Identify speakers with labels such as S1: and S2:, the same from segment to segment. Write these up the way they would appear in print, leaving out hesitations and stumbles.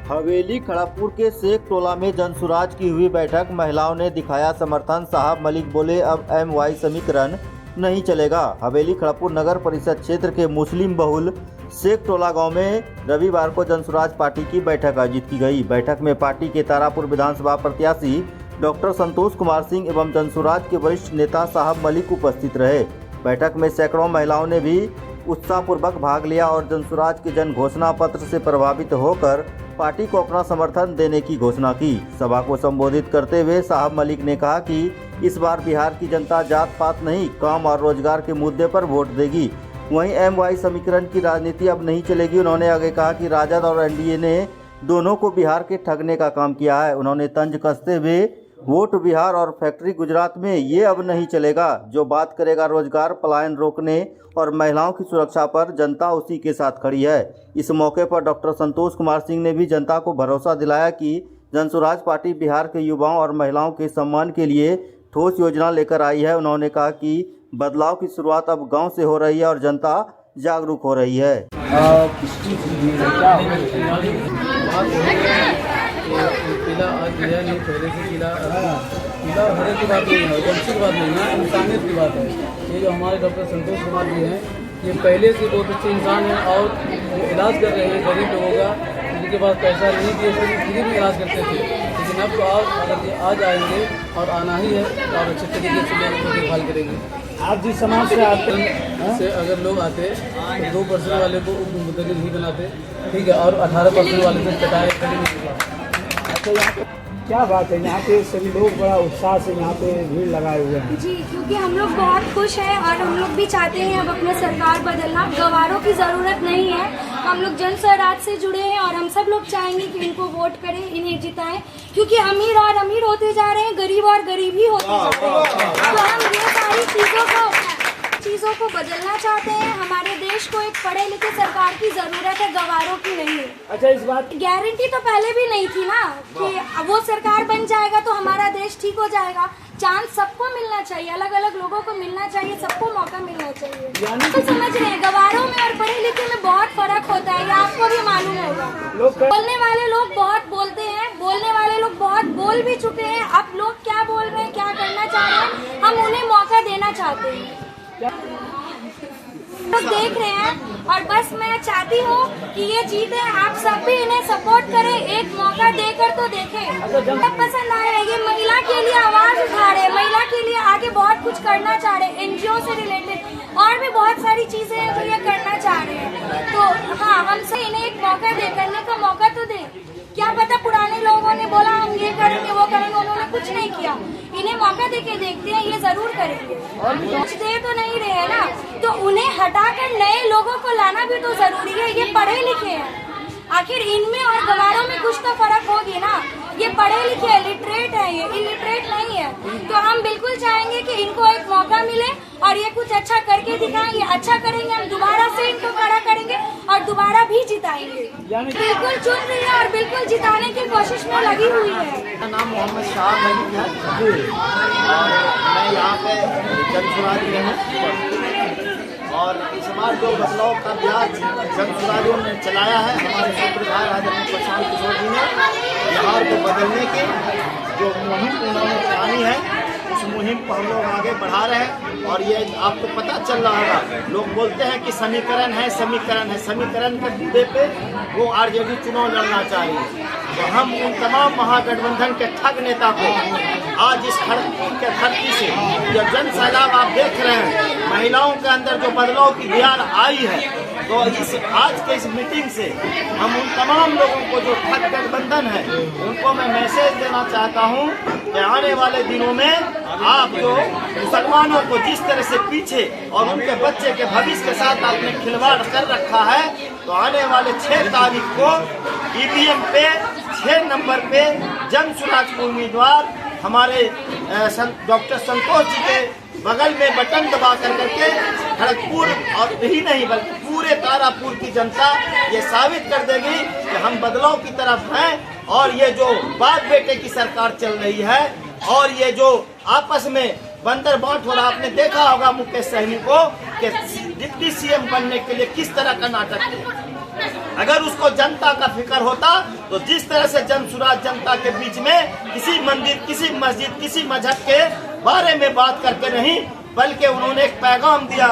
S1: हवेली खड़गपुर के शेख टोला में जनसुराज की हुई बैठक। महिलाओं ने दिखाया समर्थन। साहब मलिक बोले अब MY समीकरण नहीं चलेगा। हवेली खड़गपुर नगर परिषद क्षेत्र के मुस्लिम बहुल शेख टोला गांव में रविवार को जनसुराज पार्टी की बैठक आयोजित की गई। बैठक में पार्टी के तारापुर विधानसभा प्रत्याशी डॉक्टर संतोष कुमार सिंह एवं जनसुराज के वरिष्ठ नेता साहब मलिक उपस्थित रहे। बैठक में सैकड़ों महिलाओं ने भी उत्साहपूर्वक भाग लिया और जनसुराज के जन घोषणा पत्र से प्रभावित होकर पार्टी को अपना समर्थन देने की घोषणा की। सभा को संबोधित करते हुए साहब मलिक ने कहा कि इस बार बिहार की जनता जात पात नहीं, काम और रोजगार के मुद्दे पर वोट देगी। वहीं MY समीकरण की राजनीति अब नहीं चलेगी। उन्होंने आगे कहा कि राजद और NDA ने दोनों को बिहार के ठगने का काम किया है। उन्होंने तंज कसते हुए वोट बिहार और फैक्ट्री गुजरात में ये अब नहीं चलेगा। जो बात करेगा रोजगार, पलायन रोकने और महिलाओं की सुरक्षा पर, जनता उसी के साथ खड़ी है। इस मौके पर डॉक्टर संतोष कुमार सिंह ने भी जनता को भरोसा दिलाया कि जनसुराज पार्टी बिहार के युवाओं और महिलाओं के सम्मान के लिए ठोस योजना लेकर आई है। उन्होंने कहा कि बदलाव की शुरुआत अब गांव से हो रही है और जनता जागरूक हो रही है।
S2: पीला आज दिया नहीं, पहले से पीला हरे की बात नहीं है, वंशी की बात नहीं है, इंसानियत की बात है। ये जो हमारे डॉक्टर संतोष कुमार जी हैं, ये पहले से बहुत अच्छे इंसान हैं और जो इलाज कर रहे हैं गरीब लोगों का, जिनके पास पैसा नहीं कि फ्री में इलाज करते थे, लेकिन अब तो आज आएंगे और आना ही है और अच्छे तरीके से लोगों को देखभाल करेंगे। आप जिस समाज से आते हैं से अगर लोग आते तो 2% वाले को मुतगिल ही बनाते, ठीक है, और 18% वाले से कटाए खड़ी नहीं।
S3: तो यहाँ पे क्या बात है, यहाँ पे सभी लोग बड़ा उत्साह से यहाँ पे भीड़ लगाए हुए हैं
S4: जी, क्योंकि हम लोग बहुत खुश हैं और हम लोग भी चाहते हैं अब अपना सरकार बदलना। गवारों की ज़रूरत नहीं है। हम लोग जनसुराज से जुड़े हैं और हम सब लोग चाहेंगे कि इनको वोट करें, इन्हें जिताएं, क्योंकि अमीर और अमीर होते जा रहे हैं, गरीब और गरीब ही होते जा रहे हैं। तो हम ये सारी चीज़ों को बदलना चाहते हैं। हमारे देश को एक पढ़े लिखे सरकार की जरूरत है, गवारों की नहीं है।
S3: अच्छा, इस बात
S4: गारंटी तो पहले भी नहीं थी ना कि वो सरकार बन जाएगा तो हमारा देश ठीक हो जाएगा। चांस सबको मिलना चाहिए, अलग अलग लोगों को मिलना चाहिए, सबको मौका मिलना चाहिए। तो समझ रहे हैं, गवारों में और पढ़े लिखे में बहुत फर्क होता है, ये आपको भी मालूम होगा। बोलने वाले लोग बहुत बोलते हैं, बोलने वाले लोग बहुत बोल भी चुके हैं। अब लोग क्या बोल रहे हैं, क्या करना चाह रहे हैं, हम उन्हें मौका देना चाहते हैं। लोग देख रहे हैं और बस मैं चाहती हूँ कि ये जीते। आप सब भी इन्हें सपोर्ट करें, एक मौका देकर तो देखें। जब पसंद आया, ये महिला के लिए आवाज उठा रहे, महिला के लिए आगे बहुत कुछ करना चाह रहे, NGO से रिलेटेड और भी बहुत सारी चीजें हैं जो ये करना चाह रहे हैं। तो हाँ, हमसे इन्हें एक मौका दे, करने का मौका तो दें। क्या पता पुराने लोगों ने बोला हम ये करेंगे वो करेंगे, उन्होंने कुछ नहीं किया। इन्हें मौका देके देखते हैं, ये जरूर करेंगे। कुछ दे तो नहीं रहे हैं ना, तो उन्हें हटाकर नए लोगों को लाना भी तो जरूरी है। ये पढ़े लिखे हैं, आखिर इनमें और गवारों में कुछ तो फर्क होगी ना। ये पढ़े लिखे हैं, लिटरेट है, ये इलिटरेट नहीं है। तो हम बिल्कुल चाहेंगे कि इनको एक मौका मिले और ये कुछ अच्छा करके दिखाएं। ये अच्छा करेंगे, हम दोबारा से इनको खड़ा करेंगे और दोबारा भी जिताएंगे। बिल्कुल चुन रही है और बिल्कुल जिताने की कोशिश में लगी हुई है।
S5: मेरा नाम मोहम्मद शाह मलिक है और मैं यहाँ पे जनसुराज में हूँ। और इस बार जो बदलाव का अभियान जनसुराजों ने चलाया है, हमारे सूत्रधार आदरणीय प्रशांत किशोर जी ने बिहार को बदलने की जो मुहिम उन्होंने चलाई है, उस मुहिम को हम लोग आगे बढ़ा रहे हैं। और ये आपको पता चल रहा होगा, लोग बोलते हैं कि समीकरण है, समीकरण है, समीकरण के मुद्दे पे वो RJD चुनाव लड़ना चाहिए। तो हम उन तमाम महागठबंधन के ठग नेता को आज इस खड़गपुर के धरती से जो जन सैलाब आप देख रहे हैं, महिलाओं के अंदर जो बदलाव की बिहार आई है, तो आज के इस मीटिंग से हम उन तमाम लोगों को जो ठग गठबंधन है, उनको मैं मैसेज देना चाहता हूँ कि आने वाले दिनों में आप जो मुसलमानों को जिस तरह से पीछे और उनके बच्चे के भविष्य के साथ आपने खिलवाड़ कर रखा है, तो आने वाले 6 तारीख को EVM पे 6 नंबर पे जनसुराज के उम्मीदवार हमारे डॉक्टर संतोष जी के बगल में बटन दबा करके खड़गपुर और यही नहीं बल्कि पूरे तारापुर की जनता ये साबित कर देगी कि हम बदलाव की तरफ हैं। और ये जो बाप बेटे की सरकार चल रही है और ये जो आपस में बंदर बांट हो रहा, आपने देखा होगा मुकेश सहनी को कि डिप्टी CM बनने के लिए किस तरह का नाटक किया। अगर उसको जनता का फिक्र होता तो जिस तरह से जनसुराज जनता के बीच में किसी मंदिर, किसी मस्जिद, किसी मजहब के बारे में बात करके नहीं, बल्कि उन्होंने एक पैगाम दिया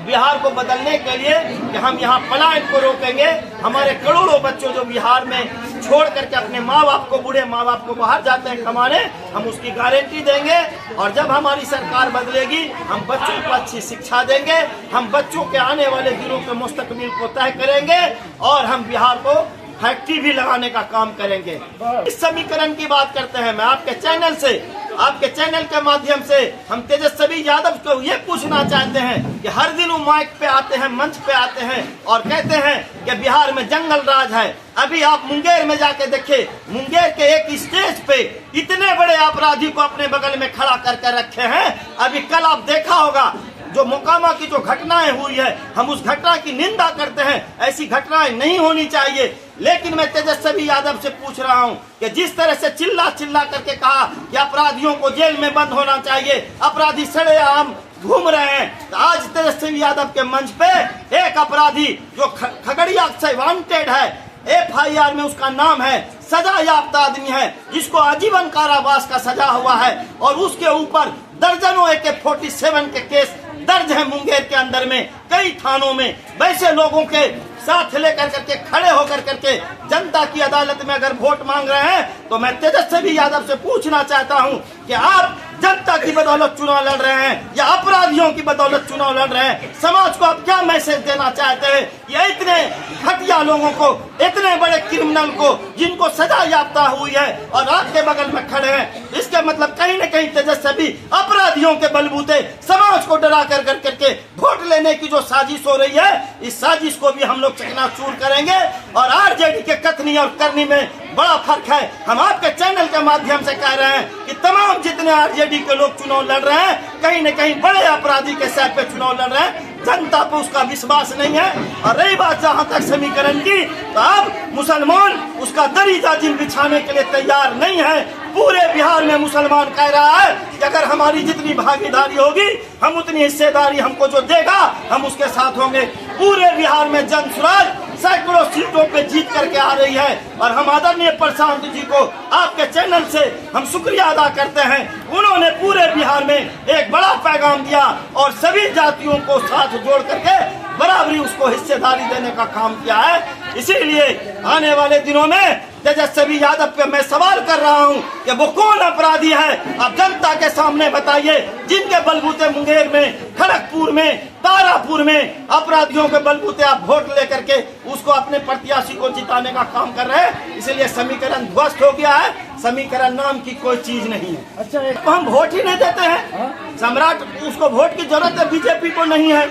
S5: बिहार को बदलने के लिए कि हम यहाँ पलायन को रोकेंगे। हमारे करोड़ों बच्चों जो बिहार में छोड़ करके अपने माँ बाप को, बूढ़े माँ बाप को बाहर जाते हैं कमाने, हम उसकी गारंटी देंगे। और जब हमारी सरकार बदलेगी हम बच्चों को अच्छी शिक्षा देंगे, हम बच्चों के आने वाले दिनों के मुस्तकबिल को तय करेंगे और हम बिहार को फैक्ट्री भी लगाने का काम करेंगे। इस समीकरण की बात करते हैं। मैं आपके चैनल के माध्यम से हम तेजस्वी यादव को ये पूछना चाहते हैं कि हर दिन वो माइक पे आते हैं, मंच पे आते हैं और कहते हैं कि बिहार में जंगल राज है। अभी आप मुंगेर में जाके देखिए, मुंगेर के एक स्टेज पे इतने बड़े अपराधी को अपने बगल में खड़ा करके रखे हैं। अभी कल आप देखा होगा जो मोकामा की जो घटनाएं हुई है, हम उस घटना की निंदा करते हैं, ऐसी घटनाएं नहीं होनी चाहिए। लेकिन मैं तेजस्वी यादव से पूछ रहा हूं कि जिस तरह से चिल्ला करके कहा कि अपराधियों को जेल में बंद होना चाहिए, अपराधी सरेआम घूम रहे हैं, तो आज तेजस्वी यादव के मंच पे एक अपराधी जो खगड़िया से वांटेड है, FIR में उसका नाम है, सजा याफ्ता आदमी है, जिसको आजीवन कारावास का सजा हुआ है और उसके ऊपर दर्जनों AK-47 के केस दर्ज है मुंगेर के अंदर में, कई थानों में। वैसे लोगों के साथ लेकर करके खड़े होकर करके जनता की अदालत में अगर वोट मांग रहे हैं तो मैं तेजस्वी यादव से पूछना चाहता हूं कि आप जनता की बदौलत चुनाव लड़ रहे हैं या अपराधियों की बदौलत चुनाव लड़ रहे हैं? समाज को आप क्या मैसेज देना चाहते हैं? ये इतने घटिया लोगों को, इतने बड़े क्रिमिनल को जिनको सजा याफ्ता हुई है और आपके बगल में खड़े हैं, इसके मतलब कहीं न कहीं तेजस्वी अपराधियों के बलबूते समाज को डरा कर करके वोट लेने की जो साजिश हो रही है, इस साजिश को भी हम लोग चकनाचूर करेंगे। और RJD के कथनी और करनी में बड़ा फर्क है। हम आपके चैनल के माध्यम से कह रहे हैं कि तमाम जितने RJD के लोग चुनाव लड़ रहे हैं, कहीं न कहीं बड़े अपराधी के सर पे चुनाव लड़ रहे हैं, जनता को उसका विश्वास नहीं है। और रही बात जहां तक समीकरण की, तो अब मुसलमान उसका दरी जाजिम बिछाने के लिए तैयार नहीं है। पूरे बिहार में मुसलमान कह रहा है कि अगर हमारी जितनी भागीदारी होगी, हम उतनी हिस्सेदारी हमको जो देगा हम उसके साथ होंगे। पूरे बिहार में जनसुराज सैकड़ों सीटों पे जीत करके आ रही है और हम आदरणीय प्रशांत जी को आपके चैनल से हम शुक्रिया अदा करते हैं। उन्होंने पूरे बिहार में एक बड़ा पैगाम दिया और सभी जातियों को साथ जोड़ करके बराबरी उसको हिस्सेदारी देने का काम किया है। इसीलिए आने वाले दिनों में तेजस्वी यादव पे मैं सवाल कर रहा हूं कि वो कौन अपराधी है, आप जनता के सामने बताइए, जिनके बलबूते मुंगेर में, खड़गपुर में, तारापुर में अपराधियों के बलबूते आप वोट लेकर के उसको अपने प्रत्याशी को जिताने का काम कर रहे हैं। इसलिए समीकरण ध्वस्त हो गया है। समीकरण नाम की कोई चीज नहीं है।
S3: अच्छा,
S5: तो हम वोट ही नहीं देते हैं। सम्राट, उसको वोट की जरूरत है, बीजेपी को नहीं है।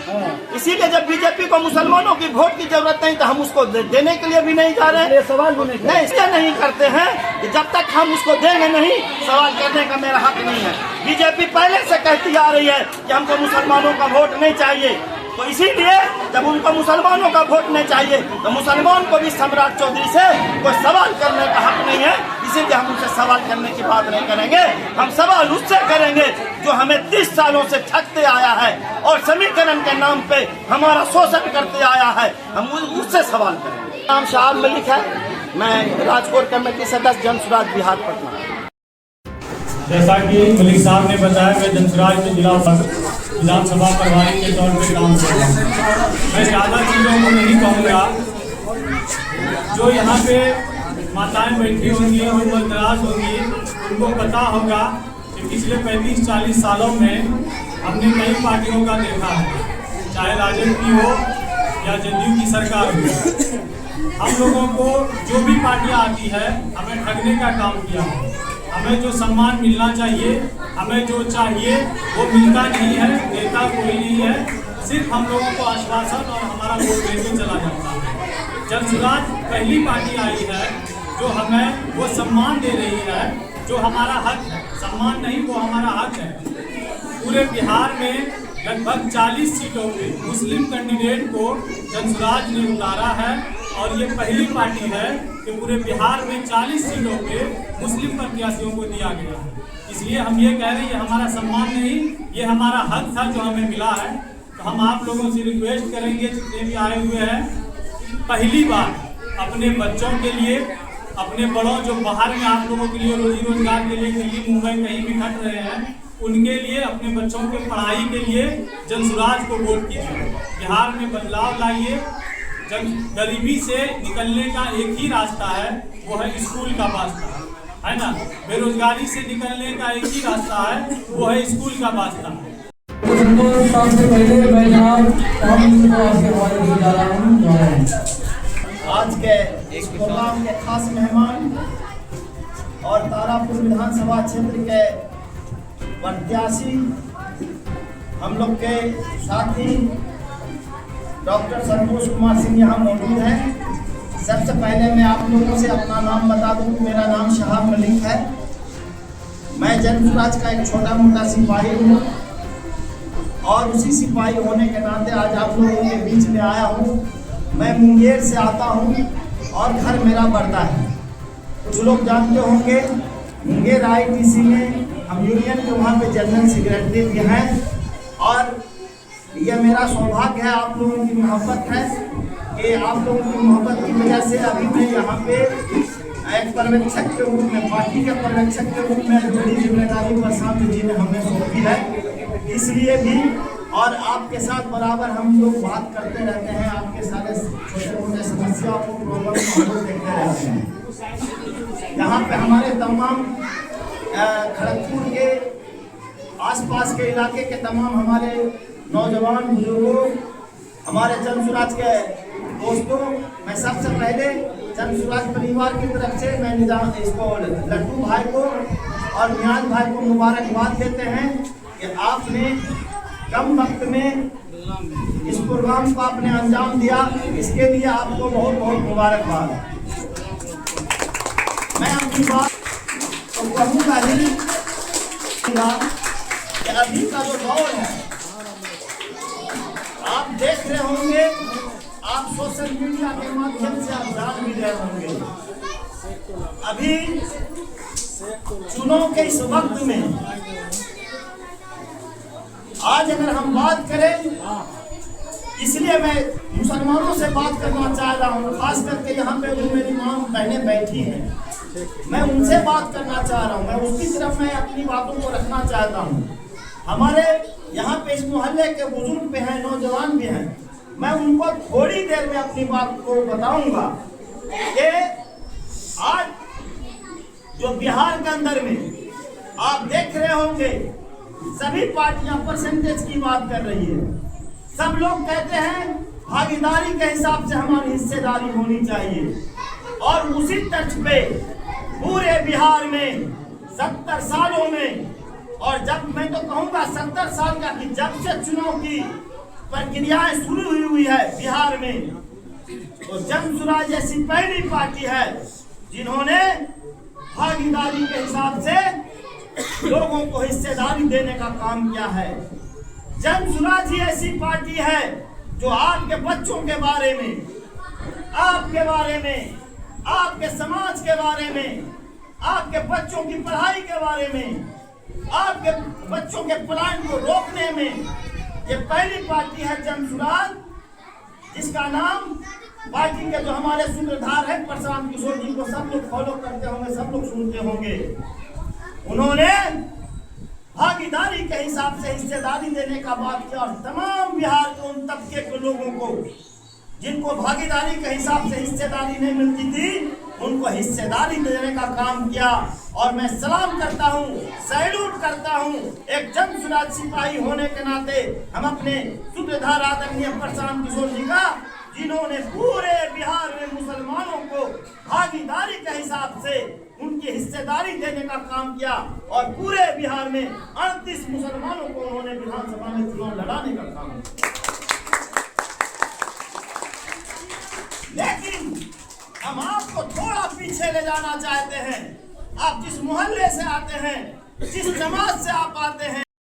S5: इसीलिए जब बीजेपी को मुसलमानों की वोट की जरूरत नहीं तो हम उसको देने के लिए भी नहीं जा रहे हैं।
S3: सवाल भी
S5: नहीं, इसलिए नहीं करते हैं कि जब तक हम उसको देंगे नहीं, सवाल करने का मेरा हक नहीं है। बीजेपी पहले से कहती आ रही है कि हमको मुसलमानों का वोट नहीं चाहिए, तो इसीलिए जब उनको मुसलमानों का वोट नहीं चाहिए तो मुसलमान को भी सम्राट चौधरी से कोई सवाल करने का हक नहीं है। इसीलिए हम उनसे सवाल करने की बात नहीं करेंगे। हम सवाल उससे करेंगे जो हमें 30 सालों से ठगते आया है और समीकरण के नाम पे हमारा शोषण करते आया है, हम उससे सवाल करेंगे। नाम शाह मलिक है, मैं राजकोट कमेटी सदस्य जनसुराज बिहार पटना।
S6: जैसा कि मलिक साहब ने बताया, मैं जनसुराज में विधानसभा प्रभारी के तौर पे काम कर रहा हूँ। मैं ज़्यादा चीज़ों को नहीं कहूँगा। जो यहाँ पे माताएं बैठी होंगी, जो मदरास होंगी, उनको पता होगा कि पिछले 35-40 सालों में हमने कई पार्टियों का देखा है, चाहे राजद की हो या जदयू की सरकार हो। हम लोगों को जो भी पार्टियाँ आती है, हमें ठगने का काम किया है। हमें जो सम्मान मिलना चाहिए, हमें जो चाहिए वो मिलता नहीं है। नेता कोई नहीं है, सिर्फ हम लोगों को आश्वासन और हमारा वोट लेके चला जाता है। जनसुराज पहली पार्टी आई है जो हमें वो सम्मान दे रही है जो हमारा हक है। सम्मान नहीं, वो हमारा हक है। पूरे बिहार में लगभग 40 सीटों पे मुस्लिम कैंडिडेट को जनसुराज ने उतारा है और ये पहली पार्टी है कि पूरे बिहार में 40 सीटों पे मुस्लिम प्रत्याशियों को दिया गया है। इसलिए हम ये कह रहे हैं ये हमारा सम्मान नहीं, ये हमारा हक था जो हमें मिला है। तो हम आप लोगों से रिक्वेस्ट करेंगे, जितने भी आए हुए हैं, पहली बार अपने बच्चों के लिए, अपने बड़ों जो बाहर में आप लोगों के लिए रोजी रोजगार के लिए दिल्ली मुंबई कहीं भी खट रहे हैं, उनके लिए, अपने बच्चों के पढ़ाई के लिए जनसुराज को वोट कीजिए। बिहार में बदलाव लाइए। गरीबी से निकलने का एक ही रास्ता है, वो है स्कूल का वास्ता, है ना। बेरोजगारी से निकलने का एक ही रास्ता है, वो है स्कूल का वास्ता।
S2: सबसे पहले मैं
S5: आज के इस प्रोग्राम के खास मेहमान और तारापुर विधानसभा क्षेत्र के प्रत्याशी हम लोग के साथी डॉक्टर संतोष कुमार सिंह यहाँ मौजूद हैं। सबसे पहले मैं आप लोगों से अपना नाम बता दूं। मेरा नाम शहाब मलिक है। मैं जनसुराज का एक छोटा मोटा सिपाही हूँ और उसी सिपाही होने के नाते आज आप लोगों के बीच में आया हूँ। मैं मुंगेर से आता हूँ और घर मेरा बरदा है। कुछ लोग जानते होंगे मुंगेर ITC में हम यूनियन के वहाँ पे जनरल सेक्रेटरी भी हैं और यह मेरा सौभाग्य है, आप लोगों की मोहब्बत है कि आप लोगों की मोहब्बत की वजह से अभी मैं यहाँ पे एक पर्यवेक्षक के रूप में, पार्टी के पर्यवेक्षक के रूप में बड़ी जिम्मेदारी प्रशांत जी ने हमें सौंपी है। इसलिए भी और आपके साथ बराबर हम लोग बात करते रहते हैं, आपके सारे छोटे मोटे समस्याओं को, प्रॉब्लम को हम लोग देखते रहते हैं। यहाँ पे हमारे तमाम खड़गपुर के आसपास के इलाके के तमाम हमारे नौजवान बुजुर्गों, हमारे जनसुराज के दोस्तों, मैं सबसे पहले जनसुराज परिवार की तरफ से मैं इसको लड्डू भाई को और नियाज भाई को मुबारकबाद देते हैं कि आपने कम वक्त में इस प्रोग्राम को आपने अंजाम दिया। इसके लिए आपको बहुत बहुत मुबारकबाद। मैं अपनी बात तो कहूँगा ही कि अभी का जो दौर है, आप देख रहे होंगे, आप सोशल मीडिया के माध्यम से आप जान भी रहे होंगे, अभी चुनाव के इस वक्त में आज अगर हम बात करें, इसलिए मैं मुसलमानों से बात करना चाह रहा हूँ, खास करके यहाँ पे जो मेरी माँ बहनें बैठी हैं, मैं उनसे बात करना चाह रहा हूँ। मैं उसकी तरफ मैं अपनी बातों को रखना चाहता हूँ। हमारे यहाँ पे इस मोहल्ले के बुजुर्ग भी हैं, नौजवान भी हैं, मैं उनको थोड़ी देर में अपनी बात को बताऊंगा कि आज जो बिहार के अंदर में आप देख रहे होंगे, सभी पार्टियां परसेंटेज की बात कर रही है। सब लोग कहते हैं भागीदारी के हिसाब से हमारी हिस्सेदारी होनी चाहिए और उसी तर्ज पे पूरे बिहार में 70 सालों में, और जब मैं तो कहूँगा 70 साल का कि जब से चुनाव की प्रक्रियाएं शुरू हुई है बिहार में, तो जनसुराज ऐसी पहली पार्टी है जिन्होंने भागीदारी के हिसाब से लोगों को हिस्सेदारी देने का काम किया है। जनसुराज ही ऐसी पार्टी है जो आपके बच्चों के बारे में, आपके बारे में, आपके समाज के बारे में, आपके बच्चों की पढ़ाई के बारे में, आपके बच्चों के पलायन को रोकने में ये पहली पार्टी है जनसुराज, जिसका नाम पार्टी के जो हमारे सूत्रधार हैं प्रशांत किशोर जी को सब लोग फॉलो करते होंगे, सब लोग सुनते होंगे। उन्होंने भागीदारी के हिसाब से हिस्सेदारी देने का बात किया और तमाम बिहार के उन तबके के लोगों को जिनको भागीदारी के हिसाब से हिस्सेदारी नहीं मिलती थी, उनको हिस्सेदारी देने का काम किया। और मैं सलाम करता हूँ, सैल्यूट करता हूँ एक जनसुराज सिपाही होने के नाते हम अपने सूत्रधार आदरणीय प्रशांत किशोर जी का, जिन्होंने पूरे बिहार में मुसलमानों को भागीदारी के हिसाब से उनकी हिस्सेदारी देने का काम किया और पूरे बिहार में 38 मुसलमानों को उन्होंने विधानसभा में चुनाव लड़ाने का काम किया। लेकिन हम आपको थोड़ा पीछे ले जाना चाहते हैं। आप जिस मोहल्ले से आते हैं, जिस समाज से आप आते हैं,